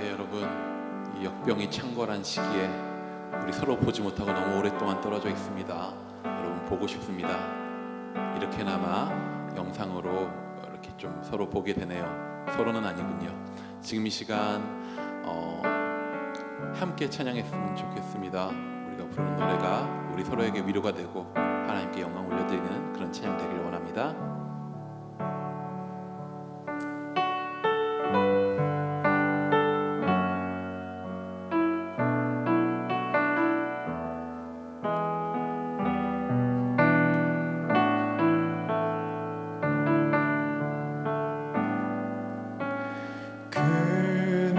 여러분, 이 역병이 창궐한 시기에 우리 서로 보지 못하고 너무 오랫동안 떨어져 있습니다. 여러분, 보고 싶습니다. 이렇게나마 영상으로 이렇게 좀 서로 보게 되네요. 서로는 아니군요. 지금 이 시간 함께 찬양했으면 좋겠습니다. 우리가 부르는 노래가 우리 서로에게 위로가 되고 하나님께 영광 올려드리는 그런 찬양 되길 원합니다. 그는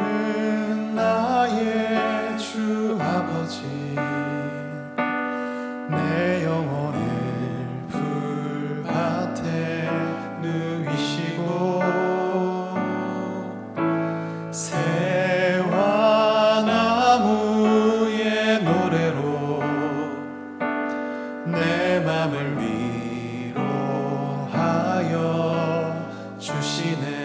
나의 주 아버지, 내 영혼을 풀밭에 누이시고 새와 나무의 노래로 내 맘을 위로하여 주시네.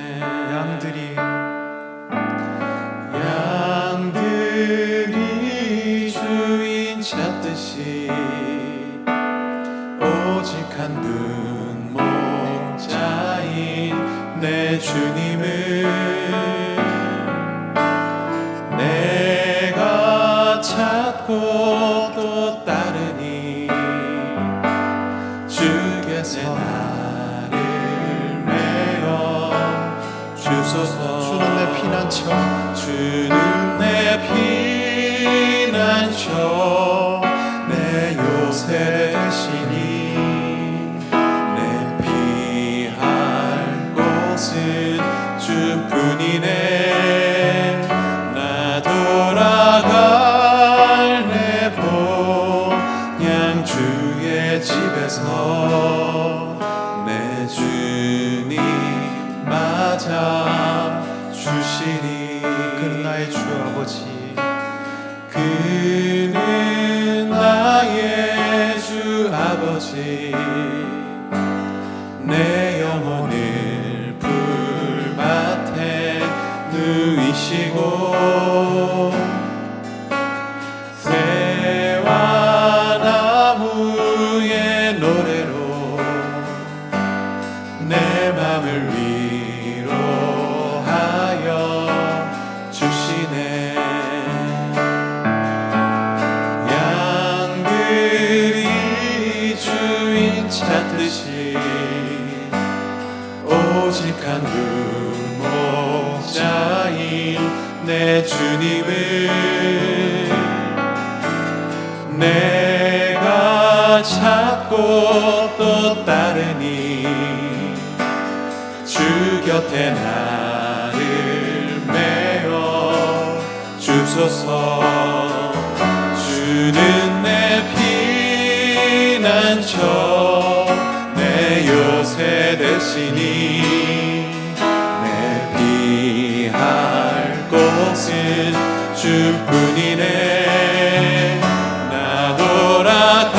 양들이 주인 찾듯이 오직 한 분 목자인 내 주님을 내가 찾고 또 따르니 주께서 나를 메어 주소서. 주는 내 피난처, 주는 내 피난처, 내 요새 되시니 내 피할 곳은 주뿐이네. 나 돌아갈 내 본향 주의 집에서 내 주님 맞아 주시리. 그는 나의 주 아버지, 그는 나의 주 아버지, 내 영혼을 풀밭에 누이시고 새와 나무의 노래로 내 맘을 위로하여 주시네. 양들이 주인 찾듯이 오직 한 분 목자인 내 주님을 내가 찾고 또 따르니 주 곁에 나를 메어 주소서. 주는 내 피난처, 내 요새 되시니 내 피할 곳은 주뿐이네. 나 돌아갈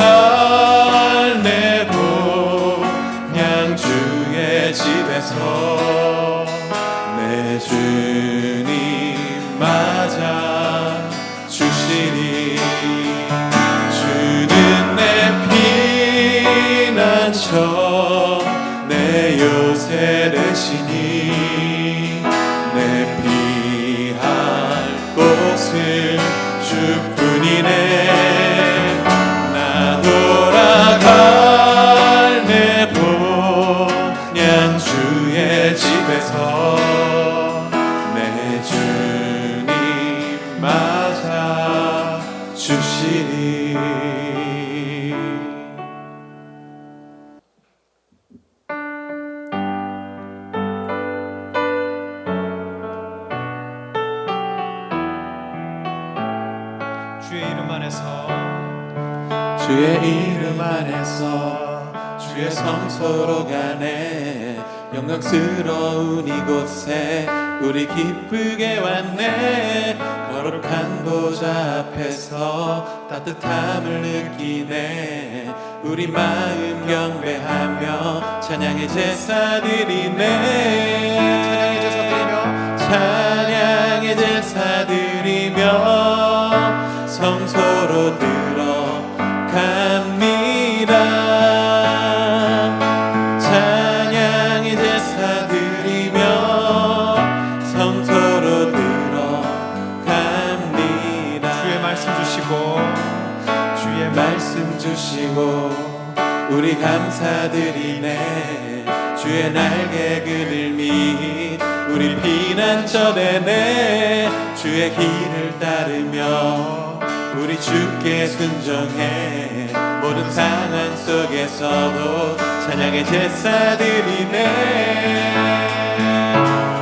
내 본향 주의 집에서 내 주님 맞아 주시니. 주는 내 피난처, 내 요새 되시니 내 피할 곳은 주뿐이네. 나 돌아갈 내 본향 주의 집에서 내 주님 맞아 주시리. 주의 이름 안에서 주의 성소로 가네. 영광스러운 이곳에 우리 기쁘게 왔네. 거룩한 보좌 앞에서 따뜻함을 느끼네. 우리 마음 경배하며 찬양의 제사 드리네. 찬양의 제사 제사 드리며 성소로 들어갑니다. 찬양의 제사 드리며 성소로 들어갑니다. 주의 말씀 주시고 주의 말씀 주시고 우리 감사드리네. 주의 날개 그늘 밑 우리 피난처되네. 주의 길을 따르며 우리 주께 순종해. 모든 상황 속에서도 찬양의 제사 드리네.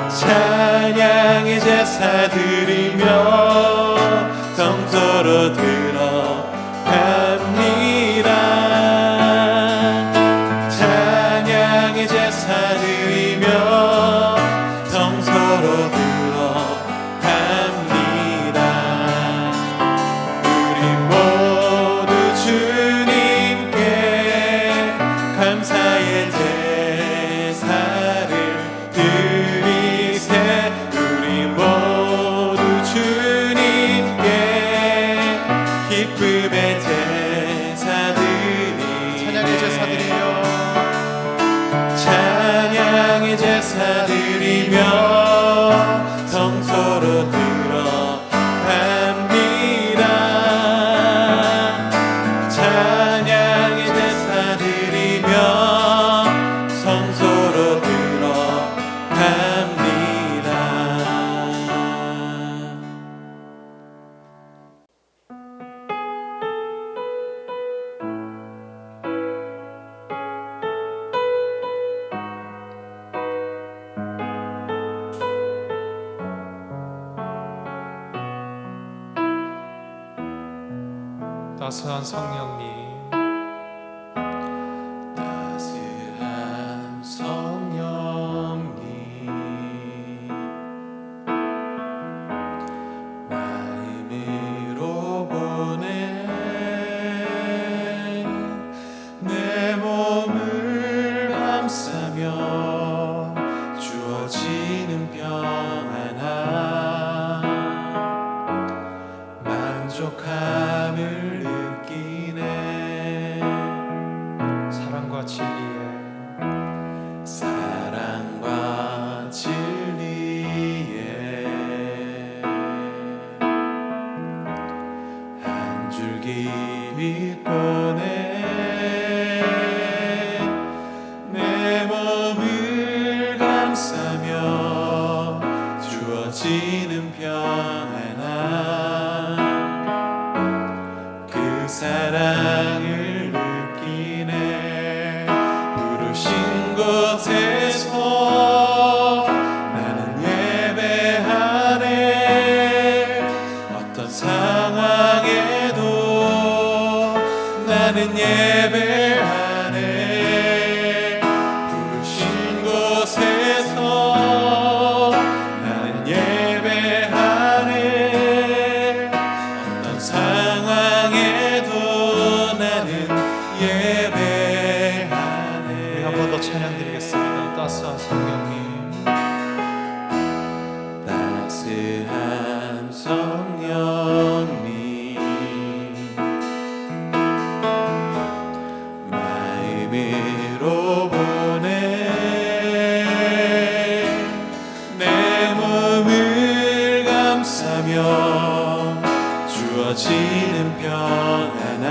찬양의 제사 드리며 성소로 들어갑니다. 찬양의 제사 드리며 성소로 들어갑니다. 우리 모두 주님께 감사의 제사를 드리세. 우리 모두 주님께 기쁨의 제사 드리. 찬양의 제사 드리며 찬양의 제사 드리며 성소로 들어갑니다. 찬양의 제사 드리며 성소로 들어갑니다. 따스한 성령님, 따스한 성령님 마음으로 보내 내 몸을 감싸며 주어지는 평안함 만족함을 사랑과 진리에 한 줄기 빛보내 내 몸을 감싸며 주어지는 평안함 그 사랑을 느끼네. 부르신 곳에서 나는 예배하네. 어떤 상황에도 나는 예배하네. 부르신 곳에서 나는 예배하네. 어떤 상황에도 나는 예배하네. 한 번 더 찬양드리겠습니다. 따스한 성령님, 따스한 성령님 마음으로 보내 내 몸을 감싸며 주어지는 평안함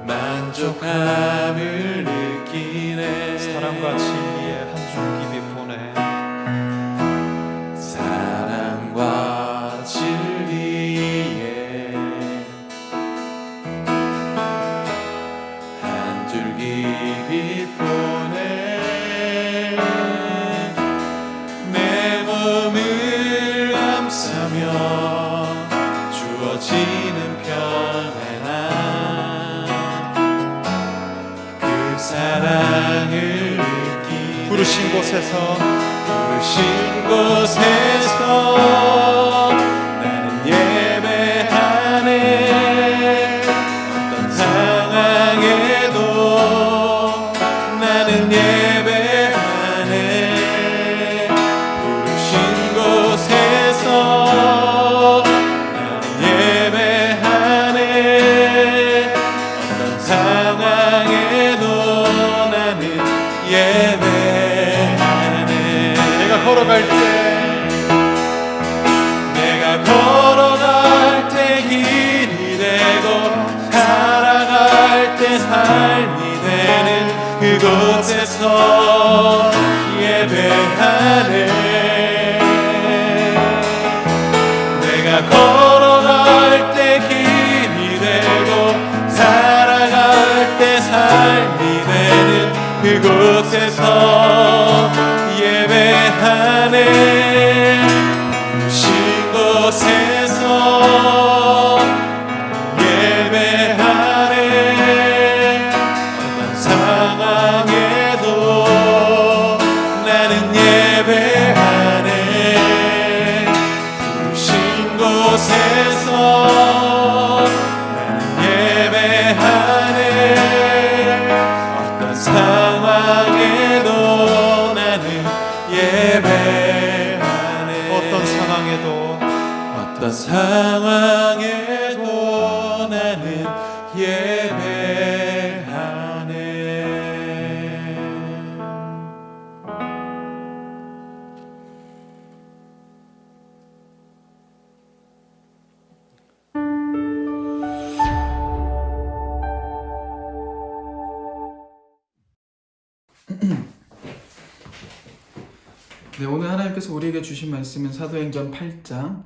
만족함을 느끼네. 사랑과 진리에 한 줄기 빛보내 사랑과 진리에 한 줄기 빛보내 내 몸을 감싸며 주어지는 평안함 그 사랑을 느끼네. 부르신 곳에서 나는 예배하네. 어떤 상황에도 나는 예배하네. 부르신 곳에서 예배하네. 내가 걸어갈 때 길이 되고 살아갈 때 삶이 되는 그곳에서 예배하네. 신 곳에서 예배하네. 어떤 상황에도 나는 예배하네. 부르신 곳에서 나는 예배하네. 어떤 상황에도 나는 예배하네. 어떤 상황에도 나는 예배하네. 네, 오늘 하나님께서 우리에게 주신 말씀은 사도행전 8장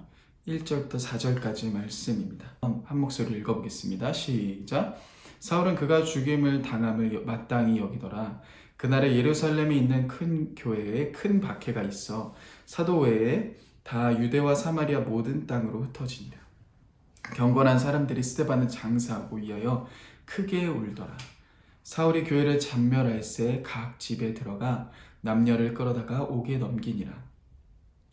1절부터 4절까지 말씀입니다. 한 목소리 읽어보겠습니다. 시작. 사울은 그가 죽임을 당함을 마땅히 여기더라. 그날에 예루살렘에 있는 큰 교회에 큰 박해가 있어 사도 외에 다 유대와 사마리아 모든 땅으로 흩어지니라. 경건한 사람들이 스데반을 장사하고 위하여 크게 울더라. 사울이 교회를 잔멸할새 각 집에 들어가 남녀를 끌어다가 옥에 넘기니라.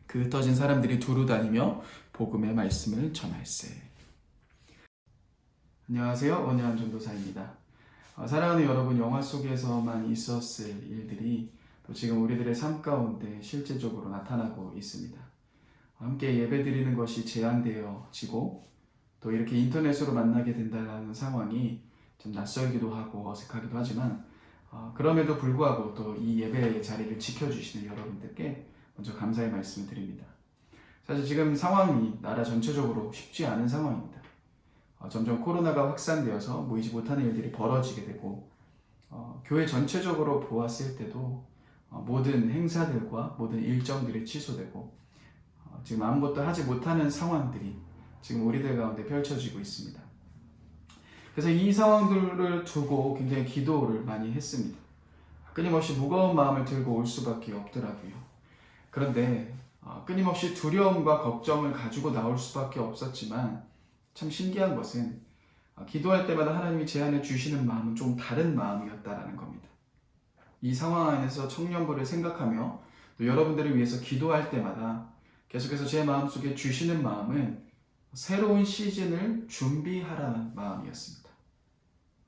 그 흩어진 사람들이 두루 다니며 복음의 말씀을 전할세. 안녕하세요, 원야한 전도사입니다. 사랑하는 여러분, 영화 속에서만 있었을 일들이 또 지금 우리들의 삶 가운데 실제적으로 나타나고 있습니다. 함께 예배드리는 것이 제한되어지고 또 이렇게 인터넷으로 만나게 된다는 상황이 좀 낯설기도 하고 어색하기도 하지만 그럼에도 불구하고 또 이 예배의 자리를 지켜주시는 여러분들께 먼저 감사의 말씀을 드립니다. 사실 지금 상황이 나라 전체적으로 쉽지 않은 상황입니다. 점점 코로나가 확산되어서 모이지 못하는 일들이 벌어지게 되고 교회 전체적으로 보았을 때도 모든 행사들과 모든 일정들이 취소되고 지금 아무것도 하지 못하는 상황들이 지금 우리들 가운데 펼쳐지고 있습니다. 그래서 이 상황들을 두고 굉장히 기도를 많이 했습니다. 끊임없이 무거운 마음을 들고 올 수밖에 없더라고요. 그런데 끊임없이 두려움과 걱정을 가지고 나올 수밖에 없었지만 참 신기한 것은 기도할 때마다 하나님이 제안해 주시는 마음은 좀 다른 마음이었다라는 겁니다. 이 상황 안에서 청년부를 생각하며 또 여러분들을 위해서 기도할 때마다 계속해서 제 마음속에 주시는 마음은 새로운 시즌을 준비하라는 마음이었습니다.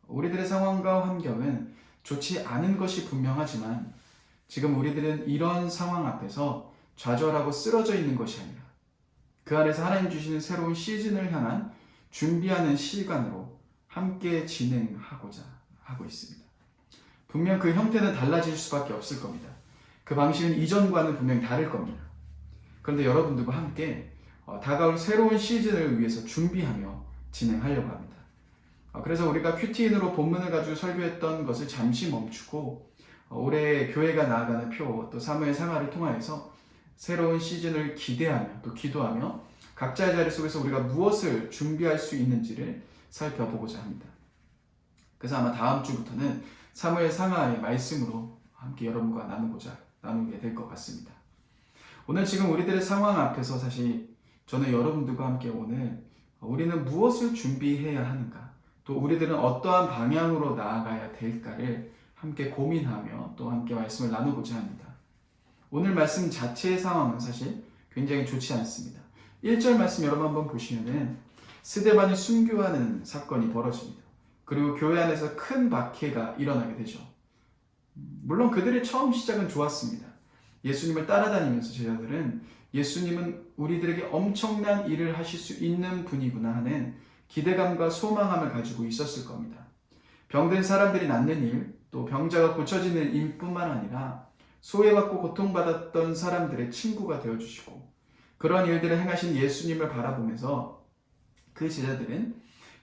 우리들의 상황과 환경은 좋지 않은 것이 분명하지만 지금 우리들은 이런 상황 앞에서 좌절하고 쓰러져 있는 것이 아니라 그 안에서 하나님 주시는 새로운 시즌을 향한 준비하는 시간으로 함께 진행하고자 하고 있습니다. 분명 그 형태는 달라질 수밖에 없을 겁니다. 그 방식은 이전과는 분명히 다를 겁니다. 그런데 여러분들과 함께 다가올 새로운 시즌을 위해서 준비하며 진행하려고 합니다. 그래서 우리가 큐티인으로 본문을 가지고 설교했던 것을 잠시 멈추고 올해 교회가 나아가는 표 또 사무엘 생활을 통하여서 새로운 시즌을 기대하며 또 기도하며 각자의 자리 속에서 우리가 무엇을 준비할 수 있는지를 살펴보고자 합니다. 그래서 아마 다음 주부터는 사무엘 상하의 말씀으로 함께 여러분과 나누게 될 것 같습니다. 오늘 지금 우리들의 상황 앞에서 사실 저는 여러분들과 함께 오늘 우리는 무엇을 준비해야 하는가, 또 우리들은 어떠한 방향으로 나아가야 될까를 함께 고민하며 또 함께 말씀을 나누고자 합니다. 오늘 말씀 자체의 상황은 사실 굉장히 좋지 않습니다. 1절 말씀 여러분 한번 보시면은 스데반이 순교하는 사건이 벌어집니다. 그리고 교회 안에서 큰 박해가 일어나게 되죠. 물론 그들의 처음 시작은 좋았습니다. 예수님을 따라다니면서 제자들은 예수님은 우리들에게 엄청난 일을 하실 수 있는 분이구나 하는 기대감과 소망함을 가지고 있었을 겁니다. 병든 사람들이 낫는 일, 또 병자가 고쳐지는 일뿐만 아니라 소외받고 고통받았던 사람들의 친구가 되어주시고 그런 일들을 행하신 예수님을 바라보면서 그 제자들은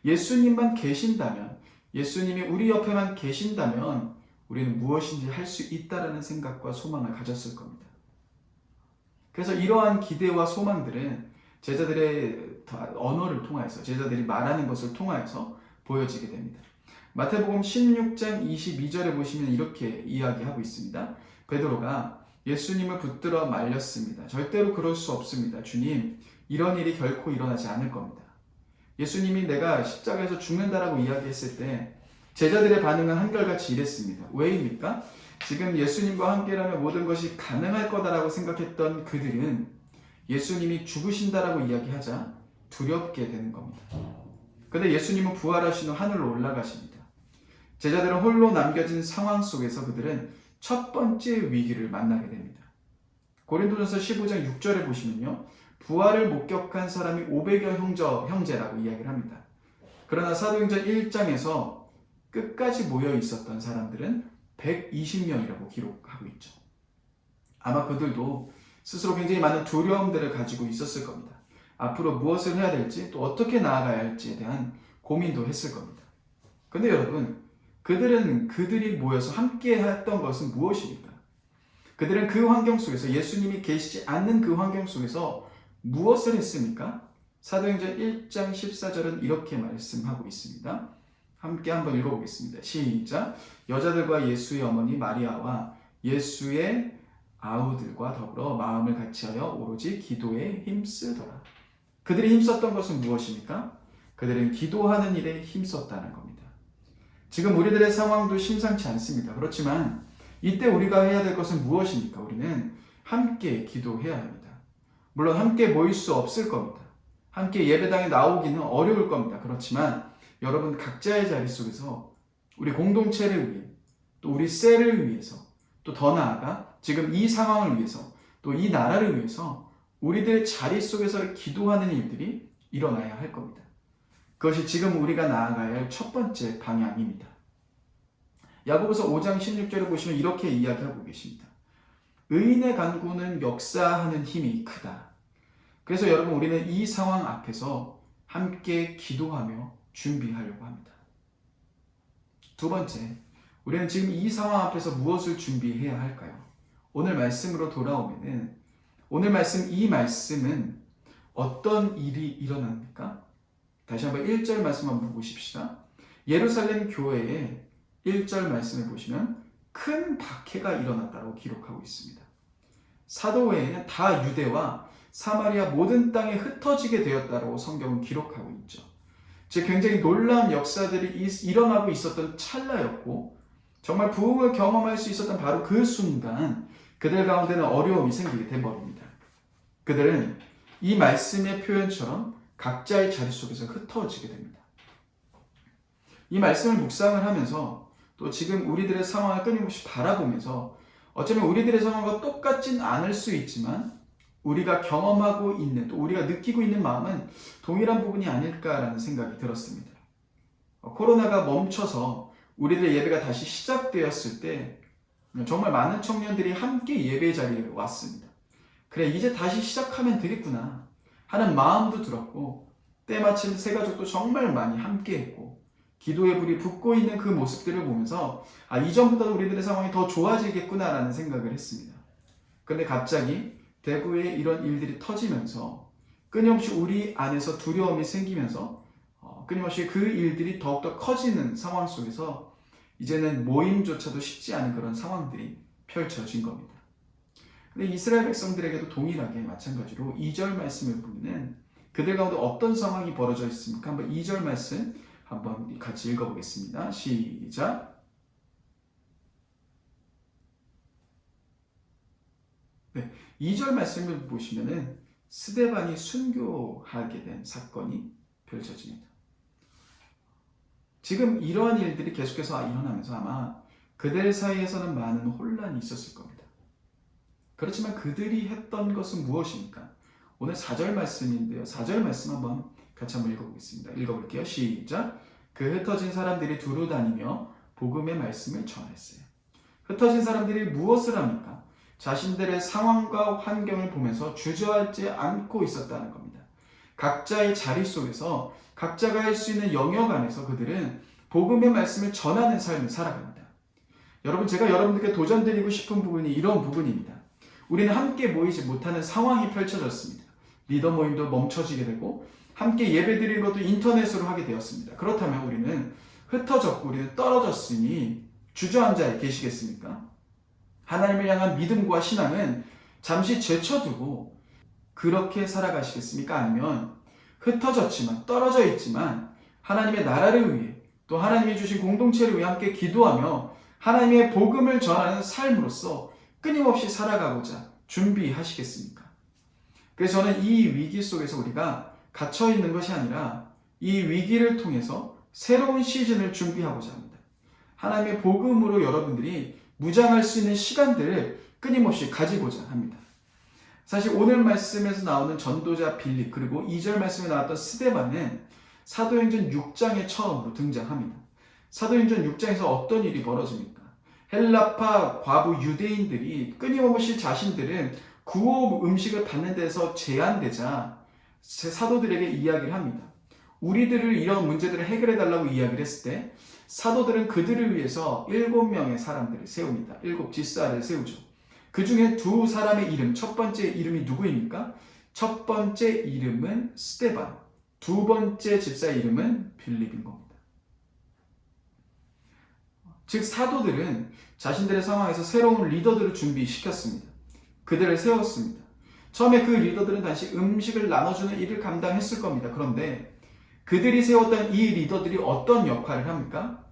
예수님만 계신다면, 예수님이 우리 옆에만 계신다면 우리는 무엇인지 할 수 있다라는 생각과 소망을 가졌을 겁니다. 그래서 이러한 기대와 소망들은 제자들의 언어를 통하여서, 제자들이 말하는 것을 통하여서 보여지게 됩니다. 마태복음 16장 22절에 보시면 이렇게 이야기하고 있습니다. 베드로가 예수님을 붙들어 말렸습니다. 절대로 그럴 수 없습니다. 주님, 이런 일이 결코 일어나지 않을 겁니다. 예수님이 내가 십자가에서 죽는다라고 이야기했을 때 제자들의 반응은 한결같이 이랬습니다. 왜입니까? 지금 예수님과 함께라면 모든 것이 가능할 거다라고 생각했던 그들은 예수님이 죽으신다라고 이야기하자 두렵게 되는 겁니다. 그런데 예수님은 부활하신 후 하늘로 올라가십니다. 제자들은 홀로 남겨진 상황 속에서 그들은 첫 번째 위기를 만나게 됩니다. 고린도전서 15장 6절에 보시면요, 부활을 목격한 사람이 500여 형제라고 이야기를 합니다. 그러나 사도행전 1장에서 끝까지 모여 있었던 사람들은 120명이라고 기록하고 있죠. 아마 그들도 스스로 굉장히 많은 두려움들을 가지고 있었을 겁니다. 앞으로 무엇을 해야 될지, 또 어떻게 나아가야 할지에 대한 고민도 했을 겁니다. 근데 여러분, 그들이 모여서 함께 했던 것은 무엇입니까? 그들은 그 환경 속에서, 예수님이 계시지 않는 그 환경 속에서 무엇을 했습니까? 사도행전 1장 14절은 이렇게 말씀하고 있습니다. 함께 한번 읽어보겠습니다. 시작. 여자들과 예수의 어머니 마리아와 예수의 아우들과 더불어 마음을 같이하여 오로지 기도에 힘쓰더라. 그들이 힘썼던 것은 무엇입니까? 그들은 기도하는 일에 힘썼다는 겁니다. 지금 우리들의 상황도 심상치 않습니다. 그렇지만 이때 우리가 해야 될 것은 무엇입니까? 우리는 함께 기도해야 합니다. 물론 함께 모일 수 없을 겁니다. 함께 예배당에 나오기는 어려울 겁니다. 그렇지만 여러분, 각자의 자리 속에서 우리 공동체를 위해, 또 우리 셀을 위해서, 또 더 나아가 지금 이 상황을 위해서, 또 이 나라를 위해서 우리들의 자리 속에서 기도하는 일들이 일어나야 할 겁니다. 그것이 지금 우리가 나아가야 할 첫 번째 방향입니다. 야고보서 5장 16절을 보시면 이렇게 이야기하고 계십니다. 의인의 간구는 역사하는 힘이 크다. 그래서 여러분, 우리는 이 상황 앞에서 함께 기도하며 준비하려고 합니다. 두 번째, 우리는 지금 이 상황 앞에서 무엇을 준비해야 할까요? 오늘 말씀으로 돌아오면은, 이 말씀은 어떤 일이 일어납니까? 다시 한번 1절 말씀 한번 보십시다. 예루살렘 교회의 1절 말씀을 보시면 큰 박해가 일어났다고 기록하고 있습니다. 사도 외에는 다 유대와 사마리아 모든 땅에 흩어지게 되었다고 성경은 기록하고 있죠. 즉 굉장히 놀라운 역사들이 일어나고 있었던 찰나였고, 정말 부흥을 경험할 수 있었던 바로 그 순간 그들 가운데는 어려움이 생기게 돼버립니다. 그들은 이 말씀의 표현처럼 각자의 자리 속에서 흩어지게 됩니다. 이 말씀을 묵상을 하면서 또 지금 우리들의 상황을 끊임없이 바라보면서 어쩌면 우리들의 상황과 똑같진 않을 수 있지만 우리가 경험하고 있는, 또 우리가 느끼고 있는 마음은 동일한 부분이 아닐까라는 생각이 들었습니다. 코로나가 멈춰서 우리들의 예배가 다시 시작되었을 때 정말 많은 청년들이 함께 예배 자리에 왔습니다. 그래, 이제 다시 시작하면 되겠구나 하는 마음도 들었고, 때마침 새 가족도 정말 많이 함께 했고, 기도의 불이 붙고 있는 그 모습들을 보면서 이전보다 우리들의 상황이 더 좋아지겠구나라는 생각을 했습니다. 그런데 갑자기 대구에 이런 일들이 터지면서 끊임없이 우리 안에서 두려움이 생기면서 끊임없이 그 일들이 더욱더 커지는 상황 속에서 이제는 모임조차도 쉽지 않은 그런 상황들이 펼쳐진 겁니다. 근데 이스라엘 백성들에게도 동일하게 마찬가지로 2절 말씀을 보면 그들 가운데 어떤 상황이 벌어져 있습니까? 한번 2절 말씀 한번 같이 읽어보겠습니다. 시작. 네, 2절 말씀을 보시면은 스데반이 순교하게 된 사건이 펼쳐집니다. 지금 이러한 일들이 계속해서 일어나면서 아마 그들 사이에서는 많은 혼란이 있었을 겁니다. 그렇지만 그들이 했던 것은 무엇입니까? 오늘 4절 말씀인데요. 4절 말씀 같이 한번 읽어보겠습니다. 읽어볼게요. 시작. 그 흩어진 사람들이 두루 다니며 복음의 말씀을 전했어요. 흩어진 사람들이 무엇을 합니까? 자신들의 상황과 환경을 보면서 주저하지 않고 있었다는 겁니다. 각자의 자리 속에서 각자가 할 수 있는 영역 안에서 그들은 복음의 말씀을 전하는 삶을 살아갑니다. 여러분, 제가 여러분들께 도전드리고 싶은 부분이 이런 부분입니다. 우리는 함께 모이지 못하는 상황이 펼쳐졌습니다. 리더 모임도 멈춰지게 되고 함께 예배드리는 것도 인터넷으로 하게 되었습니다. 그렇다면 우리는 흩어졌고 우리는 떨어졌으니 주저앉아 계시겠습니까? 하나님을 향한 믿음과 신앙은 잠시 제쳐두고 그렇게 살아가시겠습니까? 아니면 흩어졌지만 떨어져 있지만 하나님의 나라를 위해 또 하나님이 주신 공동체를 위해 함께 기도하며 하나님의 복음을 전하는 삶으로서 끊임없이 살아가고자 준비하시겠습니까? 그래서 저는 이 위기 속에서 우리가 갇혀 있는 것이 아니라 이 위기를 통해서 새로운 시즌을 준비하고자 합니다. 하나님의 복음으로 여러분들이 무장할 수 있는 시간들을 끊임없이 가지고자 합니다. 사실 오늘 말씀에서 나오는 전도자 빌립 그리고 2절 말씀에 나왔던 스데반은 사도행전 6장에 처음으로 등장합니다. 사도행전 6장에서 어떤 일이 벌어집니까? 헬라파 과부 유대인들이 끊임없이 자신들은 구호 음식을 받는 데서 제한되자 사도들에게 이야기를 합니다. 우리들을 이런 문제들을 해결해 달라고 이야기를 했을 때 사도들은 그들을 위해서 7명의 사람들을 세웁니다. 7 집사를 세우죠. 그 중에 2 사람의 이름, 첫 번째 이름이 누구입니까? 첫 번째 이름은 스데반, 2번째 집사의 이름은 빌립인 겁니다. 즉 사도들은 자신들의 상황에서 새로운 리더들을 준비시켰습니다. 그들을 세웠습니다. 처음에 그 리더들은 단지 음식을 나눠주는 일을 감당했을 겁니다. 그런데 그들이 세웠던 이 리더들이 어떤 역할을 합니까?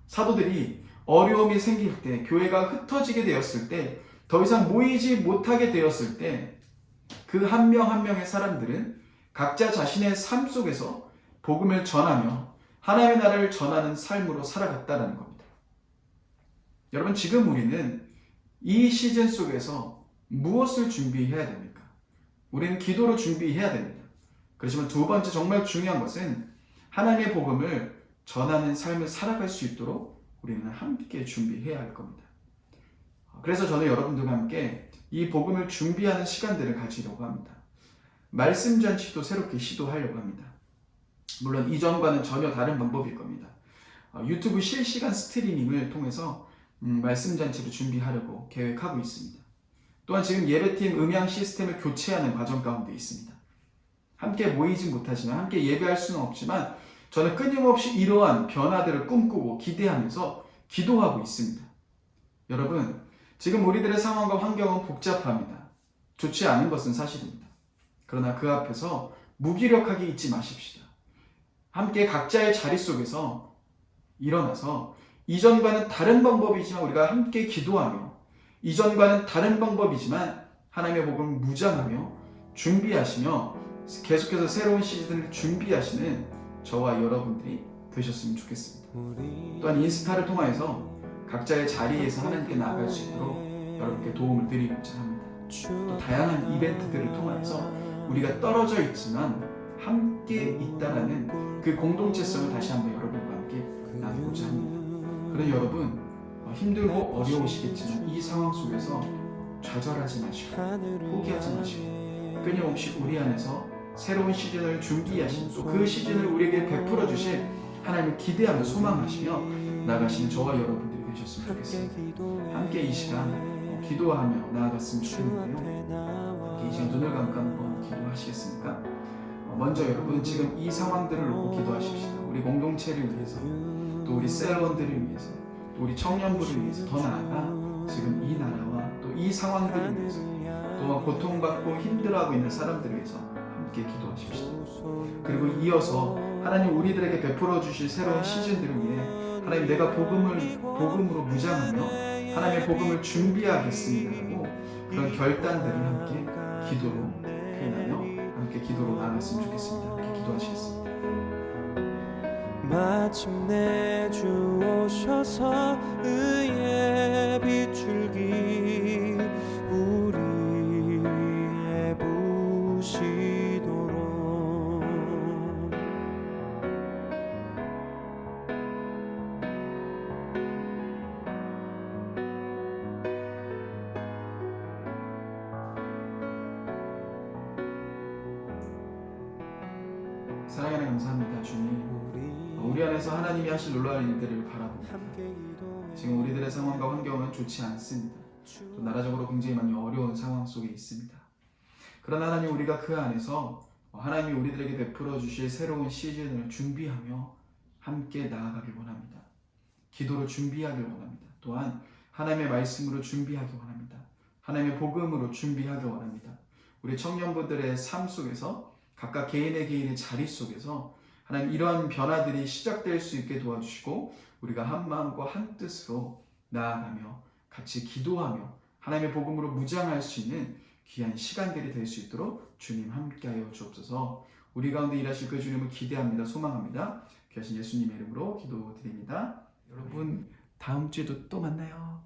사도들이 어려움이 생길 때, 교회가 흩어지게 되었을 때, 더 이상 모이지 못하게 되었을 때 그 한 명 한 명의 사람들은 각자 자신의 삶 속에서 복음을 전하며 하나님의 나라를 전하는 삶으로 살아갔다는 겁니다. 여러분, 지금 우리는 이 시즌 속에서 무엇을 준비해야 됩니까? 우리는 기도로 준비해야 됩니다. 그렇지만 2번째 정말 중요한 것은 하나님의 복음을 전하는 삶을 살아갈 수 있도록 우리는 함께 준비해야 할 겁니다. 그래서 저는 여러분들과 함께 이 복음을 준비하는 시간들을 가지려고 합니다. 말씀 잔치도 새롭게 시도하려고 합니다. 물론 이전과는 전혀 다른 방법일 겁니다. 유튜브 실시간 스트리밍을 통해서 말씀 잔치를 준비하려고 계획하고 있습니다. 또한 지금 예배팀 음향 시스템을 교체하는 과정 가운데 있습니다. 함께 모이지 못하지만 함께 예배할 수는 없지만 저는 끊임없이 이러한 변화들을 꿈꾸고 기대하면서 기도하고 있습니다. 여러분, 지금 우리들의 상황과 환경은 복잡합니다. 좋지 않은 것은 사실입니다. 그러나 그 앞에서 무기력하게 있지 마십시다. 함께 각자의 자리 속에서 일어나서 이전과는 다른 방법이지만 우리가 함께 기도하며 이전과는 다른 방법이지만 하나님의 복음을 무장하며 준비하시며 계속해서 새로운 시즌을 준비하시는 저와 여러분들이 되셨으면 좋겠습니다. 또한 인스타를 통해서 각자의 자리에서 하나님께 나아갈 수 있도록 여러분께 도움을 드리고자 합니다. 또 다양한 이벤트들을 통해서 우리가 떨어져 있지만 함께 있다라는 그 공동체성을 다시 한번 여러분과 함께 나누고자 합니다. 그러니 여러분, 힘들고 어려우시겠지만 이 상황 속에서 좌절하지 마시고 포기하지 마시고 끊임없이 우리 안에서 새로운 시즌을 준비하신 또 그 시즌을 우리에게 베풀어 주실 하나님을 기대하며 소망하시며 나아가시는 저와 여러분들이 되셨으면 좋겠습니다. 함께 이 시간 기도하며 나아갔으면 좋겠는데요. 함께 이 시간 눈을 감고 한번 기도하시겠습니까? 먼저 여러분, 지금 이 상황들을 놓고 기도하십시다. 우리 공동체를 위해서, 또 우리 셀원들을 위해서, 또 우리 청년부를 위해서, 더 나아가 지금 이 나라와 또 이 상황들을 위해서, 또한 고통받고 힘들어하고 있는 사람들을 위해서 함께 기도하십시다. 그리고 이어서 하나님 우리들에게 베풀어 주실 새로운 시즌들을 위해 하나님, 내가 복음으로 무장하며 하나님의 복음을 준비하겠습니다라고 그런 결단들을 함께 기도로 표현하며 함께 기도로 나아갔으면 좋겠습니다. 함께 기도하시겠습니다. 마침내 주 오셔서 의의 빛줄기 우리 위에 부시도록 사랑하는 감사합니다. 주님, 우리 안에서 하나님이 하실 놀라운 일들을 바라보고 지금 우리들의 상황과 환경은 좋지 않습니다. 또 나라적으로 굉장히 많이 어려운 상황 속에 있습니다. 그러나 하나님, 우리가 그 안에서 하나님이 우리들에게 베풀어 주실 새로운 시즌을 준비하며 함께 나아가길 원합니다. 기도로 준비하길 원합니다. 또한 하나님의 말씀으로 준비하길 원합니다. 하나님의 복음으로 준비하길 원합니다. 우리 청년부들의 삶 속에서 각각 개인의 자리 속에서 하나님, 이러한 변화들이 시작될 수 있게 도와주시고 우리가 한 마음과 한 뜻으로 나아가며 같이 기도하며 하나님의 복음으로 무장할 수 있는 귀한 시간들이 될 수 있도록 주님 함께하여 주옵소서. 우리 가운데 일하실 그 주님을 기대합니다. 소망합니다. 귀하신 예수님의 이름으로 기도드립니다. 여러분, 다음 주에도 또 만나요.